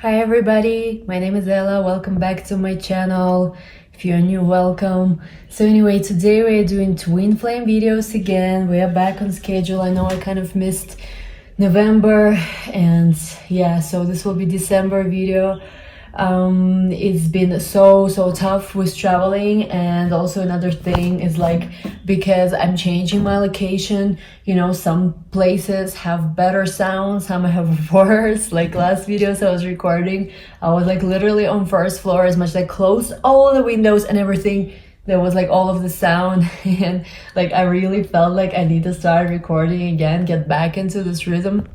Hi everybody, my name is Ella. Welcome back to my channel. If you're new, welcome. So anyway, today we're doing twin flame videos again. We are back on schedule. I know I kind of missed November, and yeah, so this will be December video. It's been so tough with traveling, and also another thing is like, because I'm changing my location, you know, some places have better sound, some have worse. Like last videos I was recording, I was like literally on first floor, as much like closed all the windows and everything. There was like all of the sound and like I really felt like I need to start recording again, get back into this rhythm.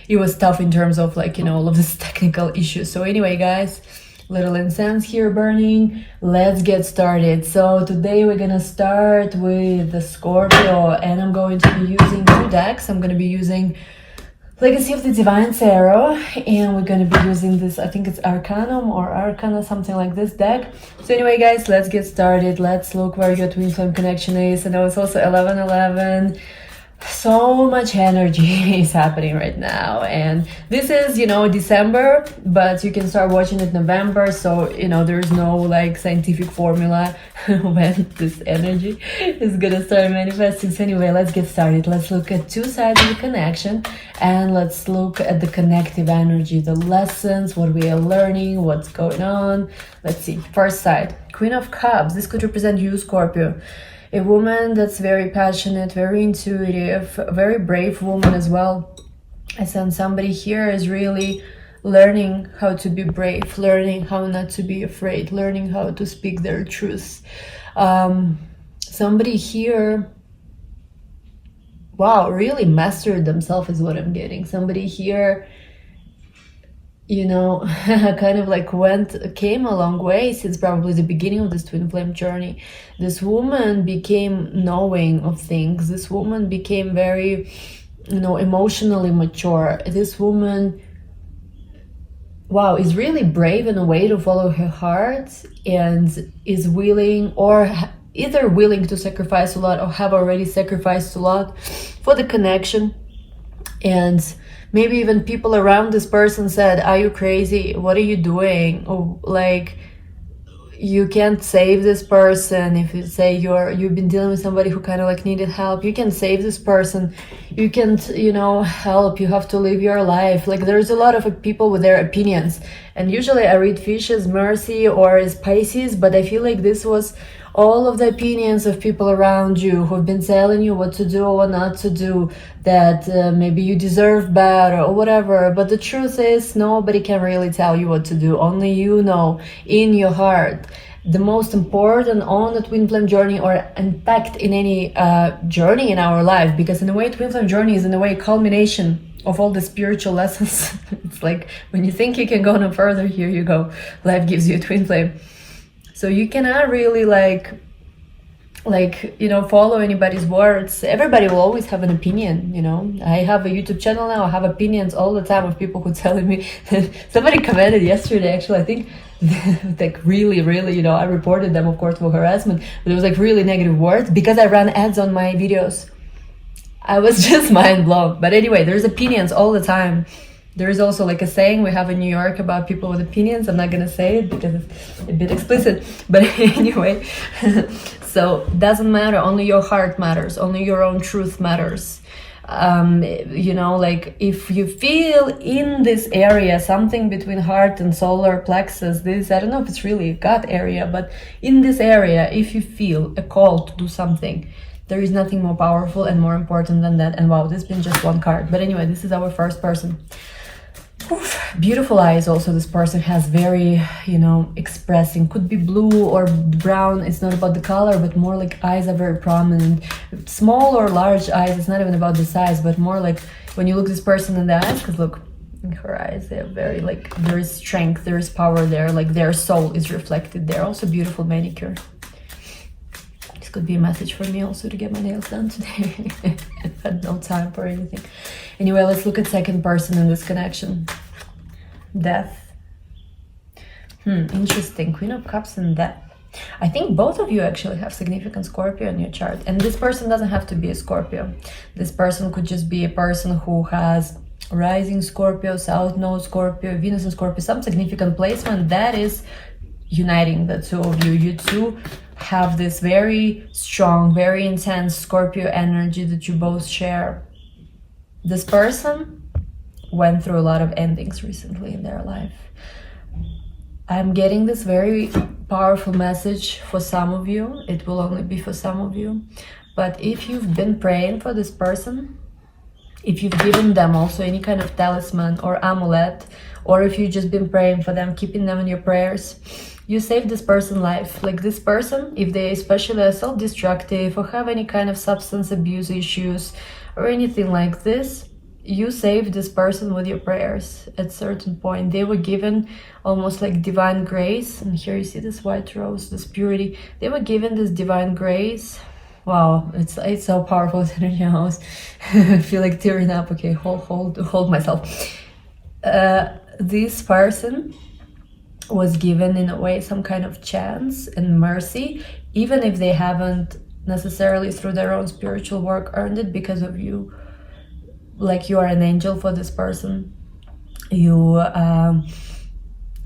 It was tough in terms of like, you know, all of these technical issues. So anyway, guys, little incense here burning. Let's get started. So today we're gonna start with the Scorpio, and I'm going to be using two decks. I'm gonna be using Legacy of the Divine Tarot, and we're gonna be using this, I think it's Arcanum or Arcana, something like this deck. So anyway, guys, let's get started. Let's look where your twin flame connection is. And I know it's also 11/11. So much energy is happening right now, and this is, you know, December, but you can start watching it November, so you know there's no like scientific formula when this energy is gonna start manifesting. So anyway, let's get started. Let's look at two sides of the connection, and let's look at the connective energy, the lessons, what we are learning, what's going on. Let's see. First side, Queen of Cups. This could represent you, Scorpio. A woman that's very passionate, very intuitive, a very brave woman as well. I sense somebody here is really learning how to be brave, learning how not to be afraid, learning how to speak their truth. Somebody here, wow, really mastered themselves is what I'm getting. Somebody here, you know, kind of like came a long way since probably the beginning of this twin flame journey. This woman became knowing of things. This woman became very, you know, emotionally mature. This woman, wow, is really brave in a way to follow her heart, and is willing, or either willing to sacrifice a lot or have already sacrificed a lot for the connection. And maybe even people around this person said, are you crazy? What are you doing? Or like, you can't save this person. If you say you've been dealing with somebody who kind of like needed help, you can save this person. You can't, you know, help. You have to live your life. Like there's a lot of people with their opinions. And usually I read fish as Mercy or as Pisces, but I feel like this was all of the opinions of people around you who've been telling you what to do or not to do, that maybe you deserve better or whatever. But the truth is, nobody can really tell you what to do. Only you know in your heart. The most important on the twin flame journey, or in fact in any journey in our life, because in a way twin flame journey is in a way culmination of all the spiritual lessons. It's like when you think you can go no further, here you go. Life gives you a twin flame. So you cannot really like, you know, follow anybody's words. Everybody will always have an opinion, you know. I have a YouTube channel now. I have opinions all the time of people who telling me. Somebody commented yesterday, actually, I think, like really, you know, I reported them, of course, for harassment, but it was like really negative words because I ran ads on my videos. I was just mind blown. But anyway, there's opinions all the time. There is also like a saying we have in New York about people with opinions. I'm not gonna say it because it's a bit explicit, but anyway. So doesn't matter, only your heart matters, only your own truth matters. You know, like if you feel in this area something between heart and solar plexus, this, I don't know if it's really a gut area, but in this area, if you feel a call to do something, there is nothing more powerful and more important than that. And wow, this has been just one card, but anyway, this is our first person. Oof, beautiful eyes also this person has, very, you know, expressing, could be blue or brown. It's not about the color, but more like eyes are very prominent, small or large eyes. It's not even about the size, but more like when you look this person in the eyes, because look in her eyes, they're very like, there is strength, there is power there, like their soul is reflected there. Also beautiful manicure. This could be a message for me also to get my nails done today. I had no time for anything. Anyway, let's look at second person in this connection. Death. Interesting. Queen of Cups and Death. I think both of you actually have significant Scorpio in your chart. And this person doesn't have to be a Scorpio. This person could just be a person who has rising Scorpio, south node Scorpio, Venus and Scorpio, some significant placement that is uniting the two of you. You two have this very strong, very intense Scorpio energy that you both share. This person went through a lot of endings recently in their life. I'm getting this very powerful message for some of you. It will only be for some of you. But if you've been praying for this person, if you've given them also any kind of talisman or amulet, or if you've just been praying for them, keeping them in your prayers, you saved this person's life. Like this person, if they especially are self-destructive or have any kind of substance abuse issues or anything like this, you saved this person with your prayers. At a certain point they were given almost like divine grace, and here you see this white rose, this purity. They were given this divine grace. Wow, it's so powerful. I feel like tearing up. Okay, hold myself. This person was given in a way some kind of chance and mercy, even if they haven't necessarily through their own spiritual work earned it, because of you. Like you are an angel for this person. You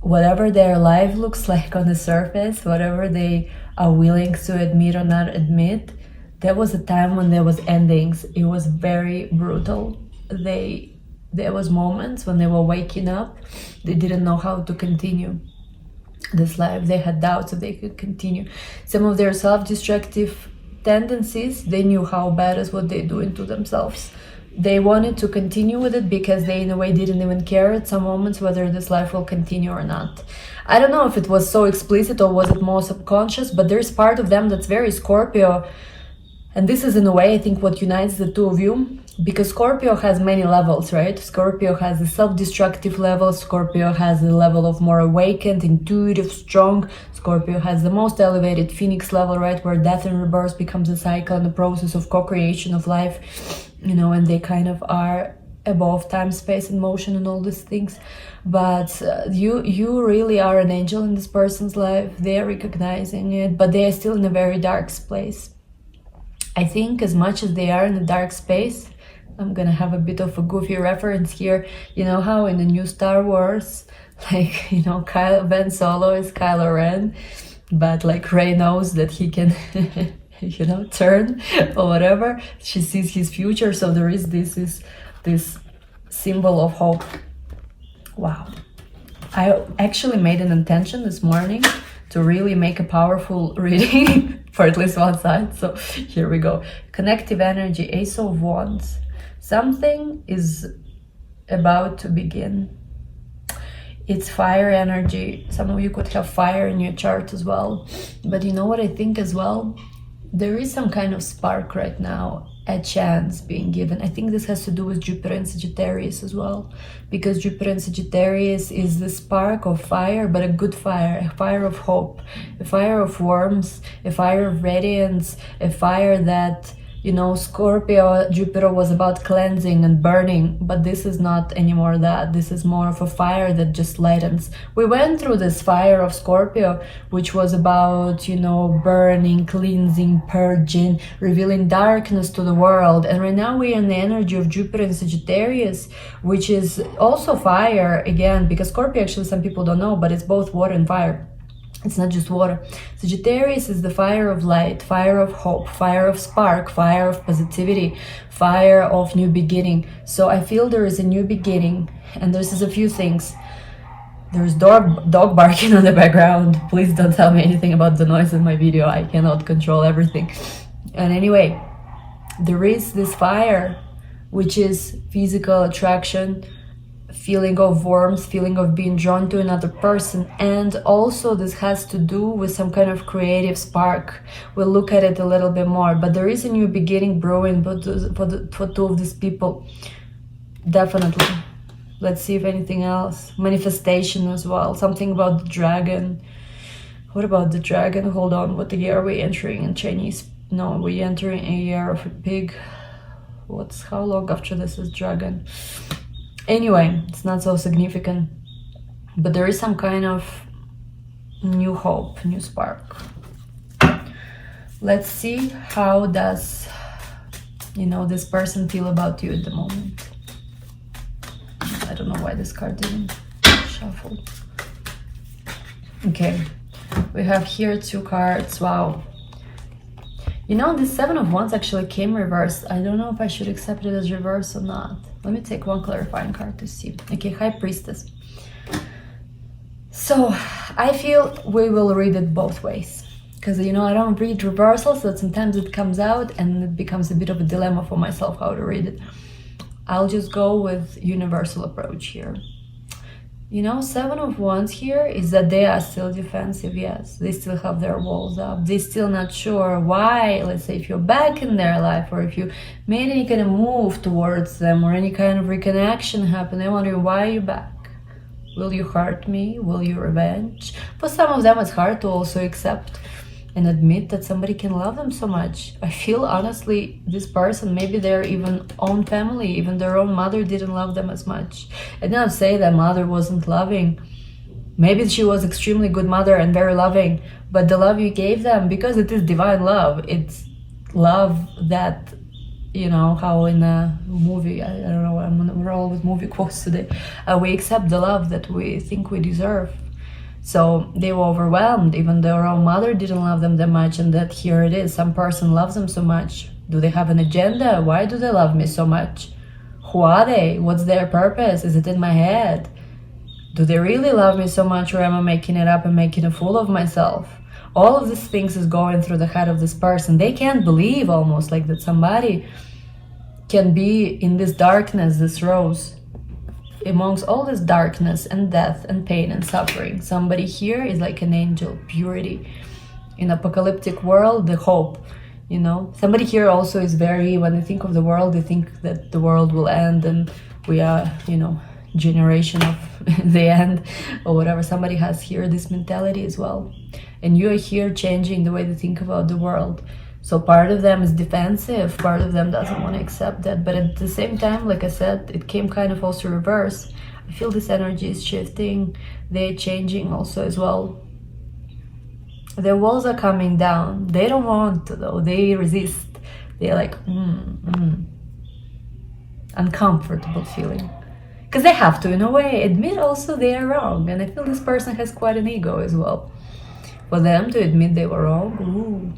whatever their life looks like on the surface, whatever they are willing to admit or not admit, there was a time when there was endings. It was very brutal. There was moments when they were waking up, they didn't know how to continue this life. They had doubts if they could continue. Some of their self-destructive tendencies, they knew how bad is what they're doing to themselves. They wanted to continue with it because they in a way didn't even care at some moments whether this life will continue or not. I don't know if it was so explicit or was it more subconscious, but there's part of them that's very Scorpio. And this is in a way, I think, what unites the two of you, because Scorpio has many levels, right? Scorpio has a self-destructive level. Scorpio has a level of more awakened, intuitive, strong. Scorpio has the most elevated Phoenix level, right? Where death and rebirth becomes a cycle and the process of co-creation of life, you know, and they kind of are above time, space, and motion and all these things. But you really are an angel in this person's life. They're recognizing it, but they are still in a very dark place. I think as much as they are in a dark space, I'm gonna have a bit of a goofy reference here. You know how in the new Star Wars, like, you know, Ben Solo is Kylo Ren, but like Rey knows that he can, you know, turn or whatever. She sees his future, so there is this symbol of hope. Wow. I actually made an intention this morning to really make a powerful reading for at least one side. So here we go. Connective energy, Ace of Wands. Something is about to begin. It's fire energy. Some of you could have fire in your chart as well. But you know what I think as well? There is some kind of spark right now, a chance being given. I think this has to do with Jupiter and Sagittarius as well, because Jupiter and Sagittarius is the spark of fire, but a good fire, a fire of hope, a fire of warmth, a fire of radiance, a fire that, you know, Scorpio, Jupiter was about cleansing and burning, but this is not anymore that. This is more of a fire that just lightens. We went through this fire of Scorpio, which was about, you know, burning, cleansing, purging, revealing darkness to the world. And right now we are in the energy of Jupiter and Sagittarius, which is also fire again, because Scorpio, actually, some people don't know, but it's both water and fire. It's not just water. Sagittarius is the fire of light, fire of hope, fire of spark, fire of positivity, fire of new beginning. So I feel there is a new beginning, and there's a few things. There's dog barking on the background. Please don't tell me anything about the noise in my video. I cannot control everything. And anyway, there is this fire, which is physical attraction, feeling of warmth, feeling of being drawn to another person, and also this has to do with some kind of creative spark. We'll look at it a little bit more, but there is a new beginning brewing for two of these people, definitely. Let's see if anything else. Manifestation as well, something about the dragon. What about the dragon? Hold on, what year are we entering in Chinese? No, we're entering a year of a pig. How long after this is dragon? Anyway, it's not so significant, but there is some kind of new hope, new spark. Let's see, how does, you know, this person feel about you at the moment. don't know why this card didn't shuffle. Okay, we have here 2 cards. Wow. You know, the 7 of Wands actually came reversed. I don't know if I should accept it as reverse or not. Let me take one clarifying card to see. Okay, High Priestess. So I feel we will read it both ways. Because, you know, I don't read reversals, so sometimes it comes out and it becomes a bit of a dilemma for myself how to read it. I'll just go with universal approach here. You know, 7 of Wands here is that they are still defensive, yes. They still have their walls up. They're still not sure why, let's say, if you're back in their life or if you made any kind of move towards them or any kind of reconnection happen, they're wondering, why are you back? Will you hurt me? Will you revenge? For some of them, it's hard to also accept and admit that somebody can love them so much. I feel, honestly, this person, maybe their even own family, even their own mother didn't love them as much. I don't say that mother wasn't loving. Maybe she was extremely good mother and very loving, but the love you gave them, because it is divine love, it's love that, you know, how in a movie, I don't know, I'm on a roll with movie quotes today, we accept the love that we think we deserve. So they were overwhelmed, even their own mother didn't love them that much, and that here it is, some person loves them so much. Do they have an agenda? Why do they love me so much? Who are they? What's their purpose? Is it in my head? Do they really love me so much, or am I making it up and making a fool of myself? All of these things is going through the head of this person. They can't believe almost like that somebody can be in this darkness, this rose. Amongst all this darkness and death and pain and suffering, somebody here is like an angel, purity. In apocalyptic world, the hope, you know. Somebody here also is very, when they think of the world, they think that the world will end and we are, you know, generation of the end or whatever. Somebody has here this mentality as well. And you are here changing the way they think about the world. So part of them is defensive, part of them doesn't want to accept that. But at the same time, like I said, it came kind of also reverse. I feel this energy is shifting. They're changing also as well. Their walls are coming down. They don't want to though. They resist. They're like, uncomfortable feeling. Because they have to, in a way, admit also they are wrong. And I feel this person has quite an ego as well. For them to admit they were wrong, ooh.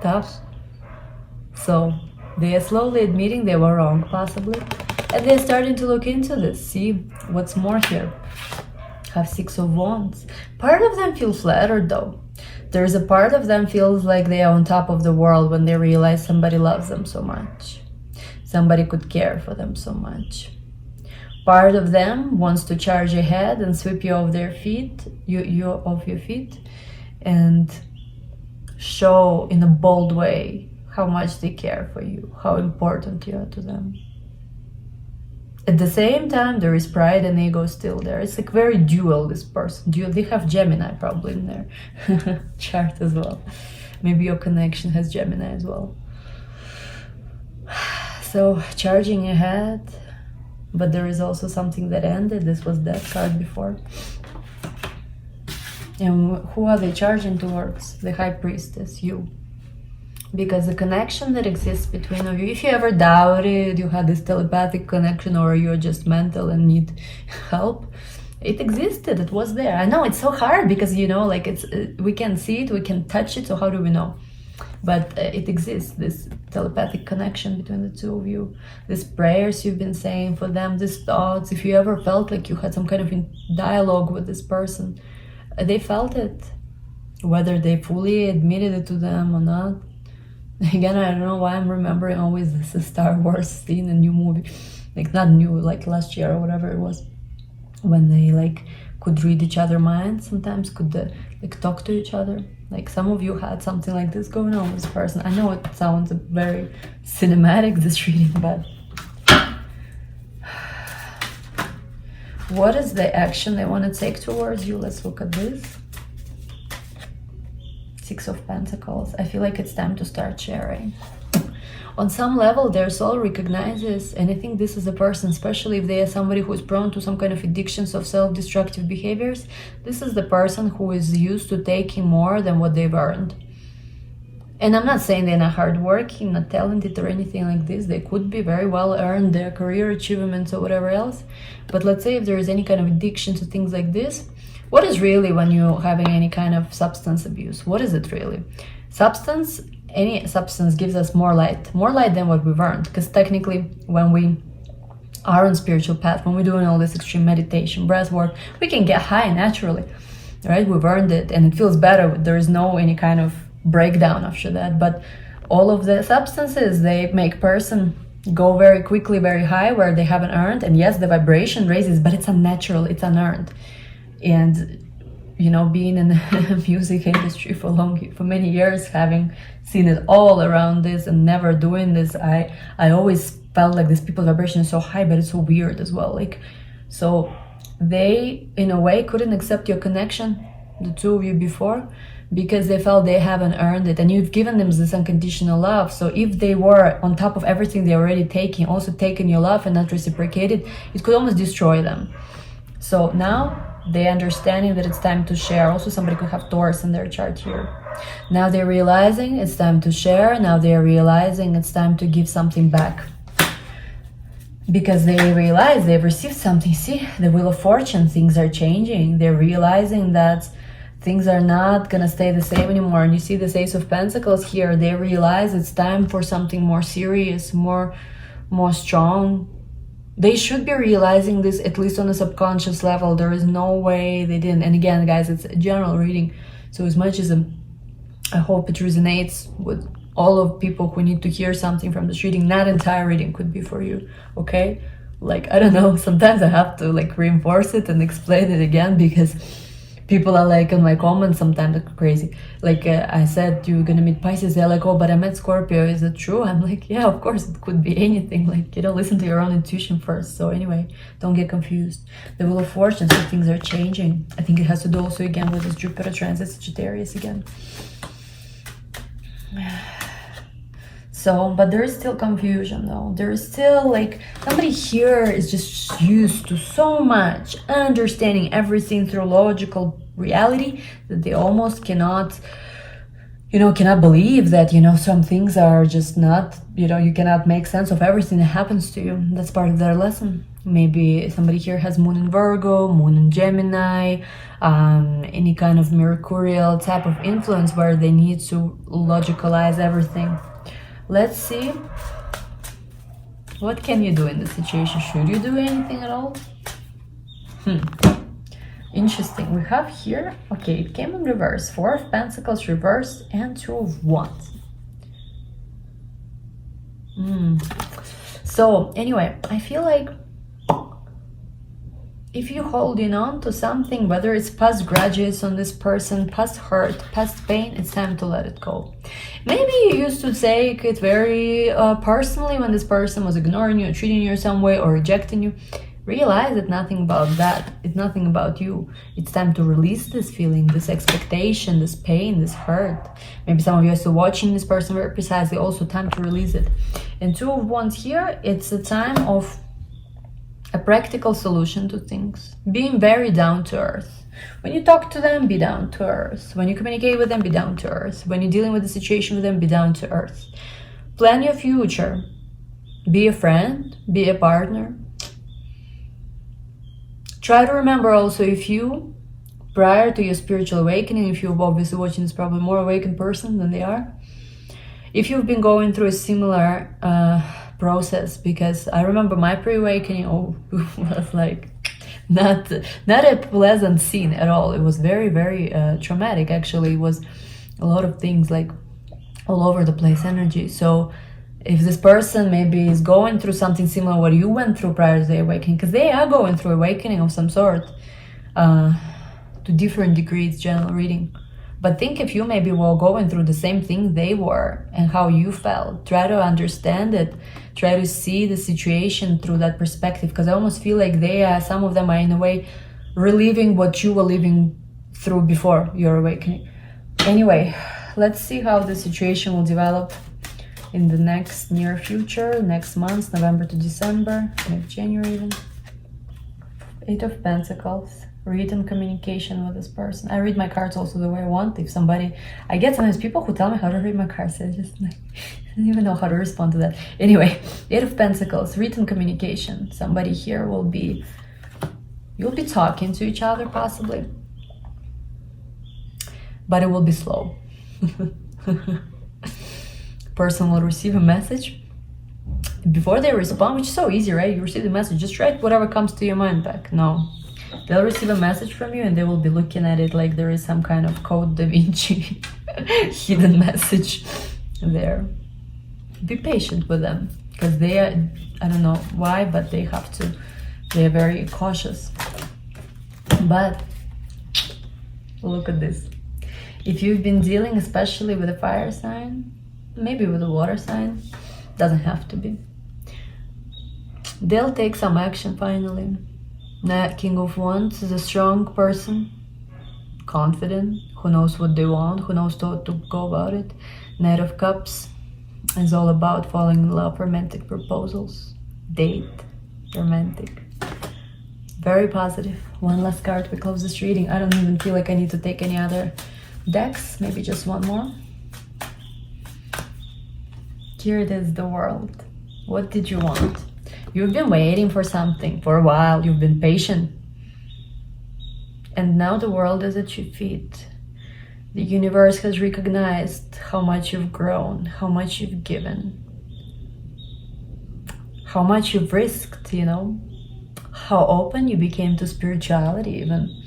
Tough. So they are slowly admitting they were wrong, possibly, and they're starting to look into this, see what's more here. Have 6 of Wands. Part of them feels flattered though. There's a part of them feels like they are on top of the world when they realize somebody loves them so much, somebody could care for them so much. Part of them wants to charge ahead and sweep you off their feet, you off your feet, and show in a bold way how much they care for you, how important you are to them. At the same time, there is pride and ego still there. It's like very dual, this person. They have Gemini probably in their chart as well. Maybe your connection has Gemini as well. So charging ahead, but there is also something that ended. This was that card before. And who are they charging towards? The High Priestess, you. Because the connection that exists between of you, if you ever doubted you had this telepathic connection or you're just mental and need help, it existed, it was there. I know it's so hard because, you know, like we can see it, we can touch it, so how do we know? But it exists, this telepathic connection between the two of you. These prayers you've been saying for them, these thoughts, if you ever felt like you had some kind of dialogue with this person, they felt it, whether they fully admitted it to them or not. Again, I don't know why I'm remembering always this Star Wars scene, a new movie, like not new, like last year or whatever it was, when they like could read each other's minds, sometimes could like talk to each other. Like some of you had something like this going on with this person. I know it sounds very cinematic, this reading, but what is the action they want to take towards you? Let's look at this. 6 of Pentacles. I feel like it's time to start sharing. On some level, their soul recognizes, and I think this is a person, especially if they are somebody who is prone to some kind of addictions of self-destructive behaviors, this is the person who is used to taking more than what they've earned. And I'm not saying they're not hardworking, not talented or anything like this. They could be very well earned their career achievements or whatever else. But let's say if there is any kind of addiction to things like this, what is really when you're having any kind of substance abuse? What is it really? Substance, any substance gives us more light than what we've earned. Because technically, when we are on spiritual path, when we're doing all this extreme meditation, breath work, we can get high naturally, right? We've earned it and it feels better. There is no any kind of breakdown after that. But all of the substances, they make person go very quickly, very high where they haven't earned. And yes, the vibration raises, but it's unnatural, it's unearned. And you know, being in the music industry for many years, having seen it all around this and never doing this, I always felt like this people's vibration is so high, but it's so weird as well. Like, so they in a way couldn't accept your connection, the two of you before, because they felt they haven't earned it, and you've given them this unconditional love. So if they were on top of everything they're already taking, also taking your love and not reciprocated, it could almost destroy them. So now they understanding that it's time to share. Also, somebody could have Taurus in their chart here. Now they're realizing it's time to share. Now they're realizing it's time to give something back, because they realize they've received something. See, the Wheel of Fortune, things are changing. They're realizing that things are not gonna stay the same anymore. And you see this Ace of Pentacles here. They realize it's time for something more serious, more strong. They should be realizing this, at least on a subconscious level. There is no way they didn't. And again, guys, it's a general reading. So as much as I hope it resonates with all of people who need to hear something from this reading, not entire reading could be for you, okay? Like, I don't know, sometimes I have to like reinforce it and explain it again, because people are like in my comments sometimes crazy. Like I said, you're gonna meet Pisces. They're like, oh, but I met Scorpio. Is it true? I'm like, yeah, of course, it could be anything. Like, you know, listen to your own intuition first. So anyway, don't get confused. The Wheel of Fortune, so things are changing. I think it has to do also again with this Jupiter transit Sagittarius again. So, but there is still confusion though. There is still like, somebody here is just used to so much understanding everything through logical reality that they almost cannot, cannot believe that, some things are just not, you cannot make sense of everything that happens to you. That's part of their lesson. Maybe somebody here has Moon in Virgo, Moon in Gemini, any kind of Mercurial type of influence where they need to logicalize everything. Let's see. What can you do in this situation? Should you do anything at all? Interesting. We have here, okay, it came in reverse. 4 of Pentacles reversed and 2 of Wands. So anyway, I feel like if you're holding on to something, whether it's past grudges on this person, past hurt, past pain, it's time to let it go. Maybe you used to take it very personally when this person was ignoring you, treating you some way, or rejecting you. Realize that nothing about that. It's nothing about you. It's time to release this feeling, this expectation, this pain, this hurt. Maybe some of you are still watching this person very precisely. Also time to release it. And 2 of Wands here, it's a time of a practical solution to things. Being very down to earth. When you talk to them, be down to earth. When you communicate with them, be down to earth. When you're dealing with the situation with them, be down to earth. Plan your future. Be a friend, be a partner. Try to remember also, if you, prior to your spiritual awakening, if you're obviously watching this, probably more awakened person than they are, if you've been going through a similar process, because I remember my pre-awakening was like not a pleasant scene at all. It was very, very traumatic. Actually, it was a lot of things like all over the place energy. So if this person maybe is going through something similar what you went through prior to the awakening, because they are going through awakening of some sort, to different degrees, general reading. But think if you maybe were going through the same thing they were and how you felt. Try to understand it. Try to see the situation through that perspective, because I almost feel like some of them are in a way reliving what you were living through before your awakening. Anyway, let's see how the situation will develop in the next near future, next month, November to December, maybe January even. Eight of Pentacles, written communication with this person. I read my cards also the way I want. If somebody, I get sometimes people who tell me how to read my cards, I just like, I don't even know how to respond to that. Anyway, Eight of Pentacles, written communication. Somebody here will be, you'll be talking to each other possibly, but it will be slow. Person will receive a message. Before they respond, which is so easy, right? You receive the message, just write whatever comes to your mind back. No, they'll receive a message from you and they will be looking at it like there is some kind of code da Vinci hidden message there. Be patient with them because they are, I don't know why, but they have to, they are very cautious. But look at this. If you've been dealing especially with a fire sign, maybe with a water sign, doesn't have to be. They'll take some action finally. King of Wands is a strong person, confident, who knows what they want, who knows how to go about it. Knight of Cups is all about falling in love, romantic proposals, date, romantic. Very positive. One last card, we close this reading. I don't even feel like I need to take any other decks, maybe just one more. Here it is, the World. What did you want? You've been waiting for something for a while. You've been patient. And now the world is at your feet. The universe has recognized how much you've grown, how much you've given, how much you've risked, you know, how open you became to spirituality even.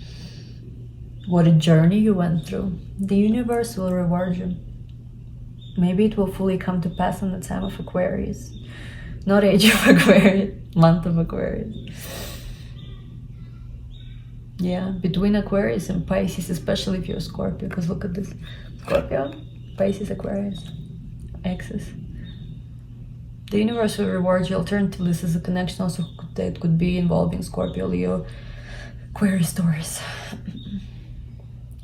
What a journey you went through. The universe will reward you. Maybe it will fully come to pass in the time of Aquarius. Not age of Aquarius, month of Aquarius. Yeah, between Aquarius and Pisces, especially if you're a Scorpio, because look at this. Scorpio, Pisces, Aquarius, Axis. The universe will reward you. Alternatively, this is a connection also that could be involving Scorpio, Leo, Aquarius, Taurus.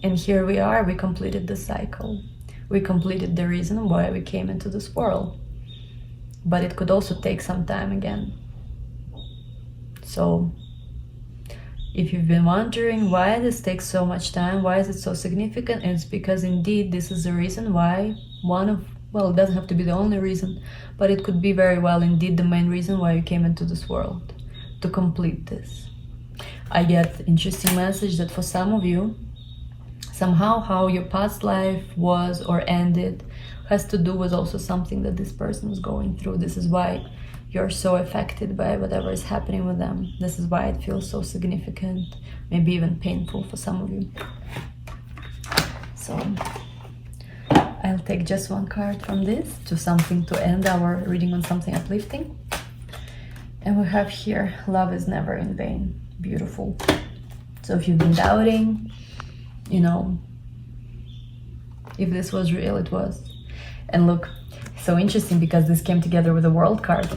And here we are, we completed the cycle. We completed the reason why we came into this world. But it could also take some time again. So, if you've been wondering why this takes so much time, why is it so significant, it's because indeed this is the reason why, well, it doesn't have to be the only reason, but it could be very well indeed the main reason why you came into this world, to complete this. I get interesting message that for some of you, somehow how your past life was or ended has to do with also something that this person is going through. This is why you're so affected by whatever is happening with them. This is why it feels so significant, maybe even painful for some of you. So I'll take just one card from this to something to end our reading on something uplifting. And we have here, love is never in vain. Beautiful. So if you've been doubting, you know, if this was real, it was. And look, so interesting because this came together with a World card.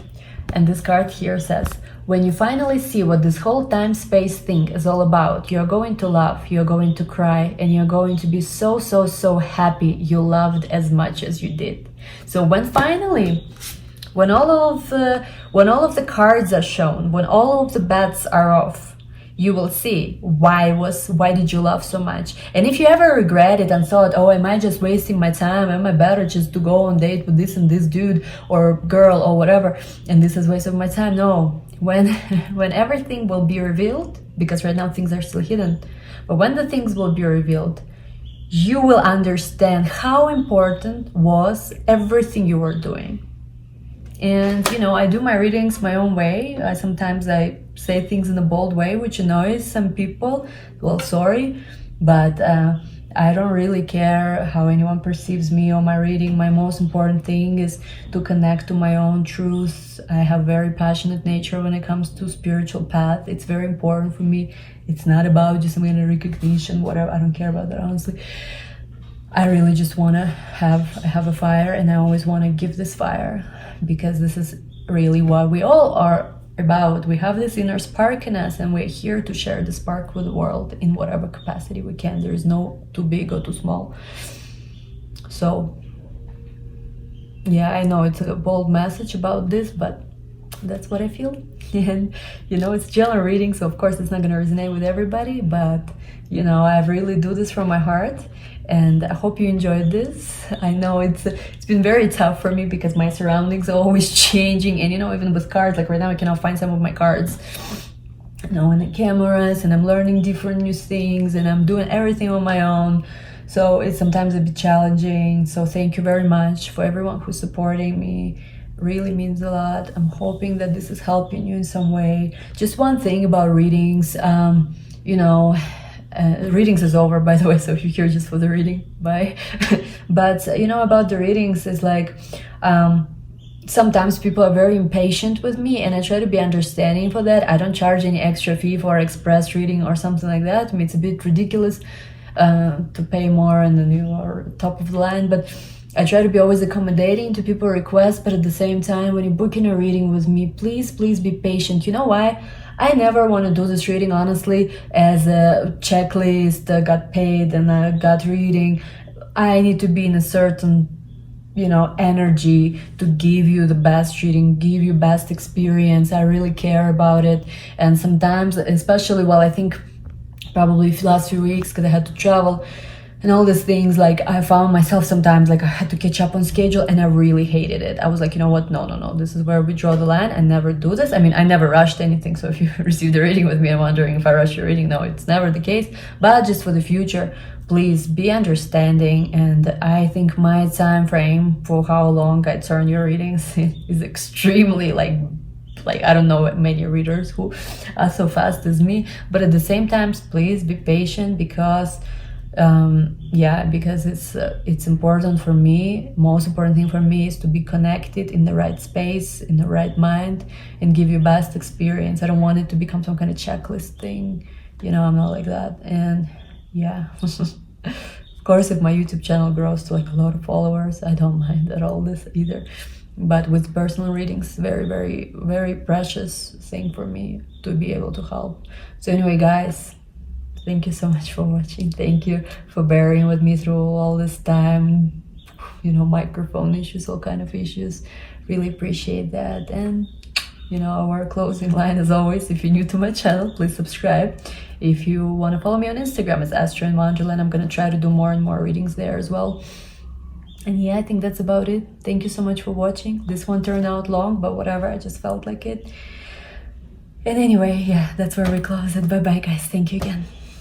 And this card here says, when you finally see what this whole time-space thing is all about, you're going to laugh, you're going to cry, and you're going to be so, so, so happy you loved as much as you did. So when finally, when all of the cards are shown, when all of the bets are off, you will see why did you love so much. And if you ever regret it and thought, oh, am I just wasting my time? Am I better just to go on date with this and this dude or girl or whatever, and this is waste of my time? No, when everything will be revealed, because right now things are still hidden, but when the things will be revealed, you will understand how important was everything you were doing. And you know, I do my readings my own way. Sometimes I say things in a bold way, which annoys some people. Well, sorry, but I don't really care how anyone perceives me or my reading. My most important thing is to connect to my own truth. I have very passionate nature when it comes to spiritual path. It's very important for me. It's not about just some kind of recognition, whatever. I don't care about that, honestly. I really just want to have a fire, and I always want to give this fire, because this is really what we all are about. We have this inner spark in us, and we're here to share the spark with the world in whatever capacity we can. There is no too big or too small. So yeah, I know it's a bold message about this, but that's what I feel. And you know, it's general reading, so of course it's not going to resonate with everybody, but you know, I really do this from my heart, and I hope you enjoyed this. I know it's been very tough for me because my surroundings are always changing, and you know, even with cards, like right now I cannot find some of my cards, you know, and the cameras, and I'm learning different new things, and I'm doing everything on my own, so it's sometimes a bit challenging. So thank you very much for everyone who's supporting me. Really means a lot. I'm hoping that this is helping you in some way. Just one thing about readings, you know, readings is over, by the way, so if you're here just for the reading, bye. But you know, about the readings is like, sometimes people are very impatient with me, and I try to be understanding for that. I don't charge any extra fee for express reading or something like that. I mean, it's a bit ridiculous to pay more and then you are top of the line, but I try to be always accommodating to people's requests. But at the same time, when you're booking a reading with me, please be patient. You know why? I never want to do this reading, honestly, as a checklist, got paid and I got reading. I need to be in a certain, you know, energy to give you the best reading, give you best experience. I really care about it. And sometimes, especially, well, I think probably last few weeks, because I had to travel and all these things, like I found myself sometimes like I had to catch up on schedule, and I really hated it. I was like, you know what, no, this is where we draw the line. I never do this. I mean, I never rushed anything, so if you received a reading with me and wondering if I rushed your reading, no, it's never the case. But just for the future, please be understanding. And I think my time frame for how long I turn your readings is extremely like I don't know many readers who are so fast as me. But at the same time, please be patient, because because it's important for me. Most important thing for me is to be connected in the right space, in the right mind, and give you best experience. I don't want it to become some kind of checklist thing, you know. I'm not like that. And yeah. Of course, if my YouTube channel grows to like a lot of followers, I don't mind at all this either. But with personal readings, very precious thing for me to be able to help. So anyway, guys, thank you so much for watching. Thank you for bearing with me through all this time, you know, microphone issues, all kind of issues. Really appreciate that. And you know, our closing line as always, if you're new to my channel, please subscribe. If you want to follow me on Instagram, it's Astro in Wonderland. I'm going to try to do more and more readings there as well. And yeah, I think that's about it. Thank you so much for watching. This one turned out long, but whatever, I just felt like it. And anyway, yeah, that's where we close it. Bye bye, guys. Thank you again.